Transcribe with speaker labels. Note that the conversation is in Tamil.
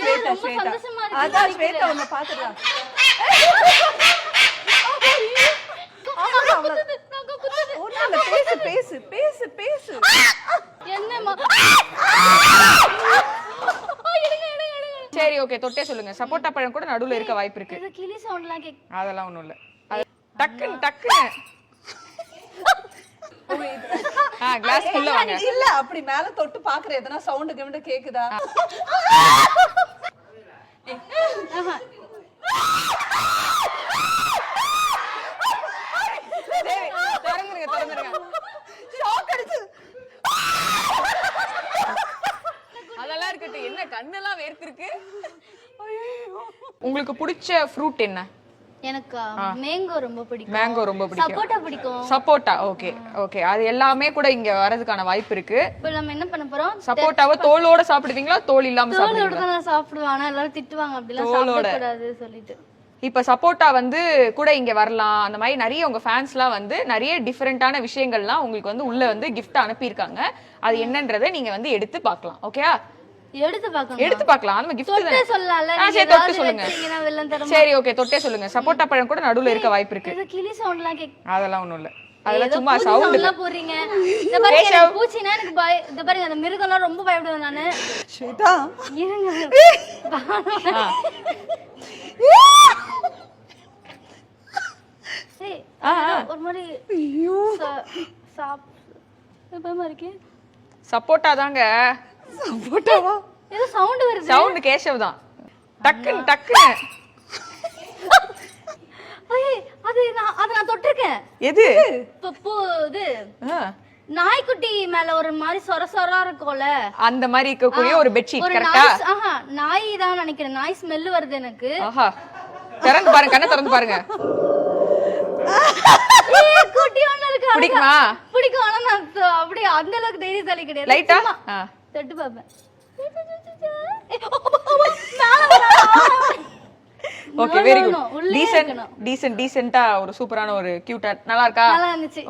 Speaker 1: ஸ்வேதா ஸ்வேதா அதான் ஸ்வேதா உன்னை பாத்துடலாம். பேசு பேசு பேசு பேசு.
Speaker 2: என்னம்மா?
Speaker 3: சரி ஓகே, தொட்டே சொல்லுங்க. சப்போட்டா பழம் கூட நடுவுல இருக்க வாய்ப்பு இருக்கு.
Speaker 2: இது கிளி சவுண்ட்லாம் கேக்.
Speaker 3: அதெல்லாம் ஒண்ணும் இல்ல. டக்குன்னு டக்குன்னு கிளாஸ் குள்ள வாங்க.
Speaker 1: இல்ல அப்படி மேல தொட்டு பாக்குற எதனா சவுண்ட் கிவுண்ட் கேக்குதா?
Speaker 3: சரி திறந்துருங்க திறந்துருங்க.
Speaker 1: ஷாக் அடிச்சு.
Speaker 3: அதெல்லாம் இருக்கட்டும். என்ன கண்ணெல்லாம் வேர்த்திருக்கு. உங்களுக்கு பிடிச்ச ஃப்ரூட் என்ன?
Speaker 2: எனக்கு மேங்கோ ரொம்ப பிடிக்கும்.
Speaker 3: மேங்கோ ரொம்ப பிடிக்கும்.
Speaker 2: சப்போட்டா பிடிக்கும்.
Speaker 3: சப்போட்டா ஓகே ஓகே. அது எல்லாமே கூட இங்க வரதுக்கான வாய்ப்பு இருக்கு.
Speaker 2: இப்போ நம்ம என்ன பண்ண போறோம்?
Speaker 3: சப்போட்டாவை தோலோட சாப்பிடுவீங்களா தோல் இல்லாம சாப்பிடுவீங்களா?
Speaker 2: தோலோட தான் சாப்பிடுவேன். ஆனா எல்லாரும் திட்டுவாங்க அப்படிலாம் சாப்பிட கூடாது சொல்லிட்டு.
Speaker 3: இப்ப சப்போட்டா வந்து கூட இங்க வரலாம். அந்த மாதிரி நிறைய உங்க ஃபேன்ஸ்லாம் வந்து நிறைய டிஃபரெண்டான விஷயங்கள்லாம் உங்களுக்கு வந்து உள்ள வந்து gift அனுப்பியிருக்காங்க. அது என்னன்றதை நீங்க வந்து எடுத்து பார்க்கலாம். ஓகேயா?
Speaker 2: எடுத்து பார்க்கணும்.
Speaker 3: எடுத்து பார்க்கலாம். அது gift
Speaker 2: தொட்டே சொல்லல.
Speaker 3: சரி தொட்டு சொல்லுங்க.
Speaker 2: நீங்க வெல்லம் தர.
Speaker 3: சரி ஓகே தொட்டே சொல்லுங்க. சப்போட்டா பழம் கூட நடுவுல இருக்க வாய்ப்பு இருக்கு.
Speaker 2: இது கிளி சவுண்ட்லாம் கேக்.
Speaker 3: அதெல்லாம் ஒண்ணும் இல்ல. அதெல்லாம் சும்மா சவுண்ட்
Speaker 2: எல்லாம் போறீங்க. இந்த பாருங்க பூச்சினா எனக்கு இந்த பாருங்க அந்த மிருகம்லாம் ரொம்ப பயப்படுவேன் நானு.
Speaker 1: ஸ்வேதா
Speaker 2: இருங்க. ஏய் ஒரு மாதிரி ஐயோ பயமா இருக்கு.
Speaker 3: சப்போட்டா தாங்க.
Speaker 1: சப்போட்டாவா?
Speaker 2: ஏதோ சவுண்ட் வருது.
Speaker 3: சவுண்ட் கேஷவ் தான். டக்குன்னு டக்குன்னு.
Speaker 2: ஏய் அது நான் தொட்டிருக்கேன்.
Speaker 3: எது?
Speaker 2: இது நாய்க்குட்டி மேல ஒரு மாதிரி சொர இருக்கும்ல
Speaker 3: அந்த மாதிரி இருக்கக்கூடிய ஒரு பெட்ஷீட்
Speaker 2: ஒரு
Speaker 3: கரெக்ட்டா?
Speaker 2: ஆஹா நாய் தான் நினைக்கிறேன். நாய் ஸ்மெல் வருது எனக்கு.
Speaker 3: ஆஹா திறந்து பாருங்க. கண்ணை திறந்து பாருங்க.
Speaker 2: ஏய் குட்டி ஒண்ணு இருக்கு.
Speaker 3: பிடிக்குமா?
Speaker 2: பிடிக்கும். ஆனா நான் அப்படியே அந்த அளவுக்கு தைரியசாலி கிடையாது.
Speaker 3: லைட்டா
Speaker 2: தொட்டு பாப்பேன்.
Speaker 3: Okay very good. டீசன்ட்டா ஒரு சூப்பரான ஒரு கியூட்டா நல்லா இருக்கா?
Speaker 2: நல்லா இருந்துச்சு.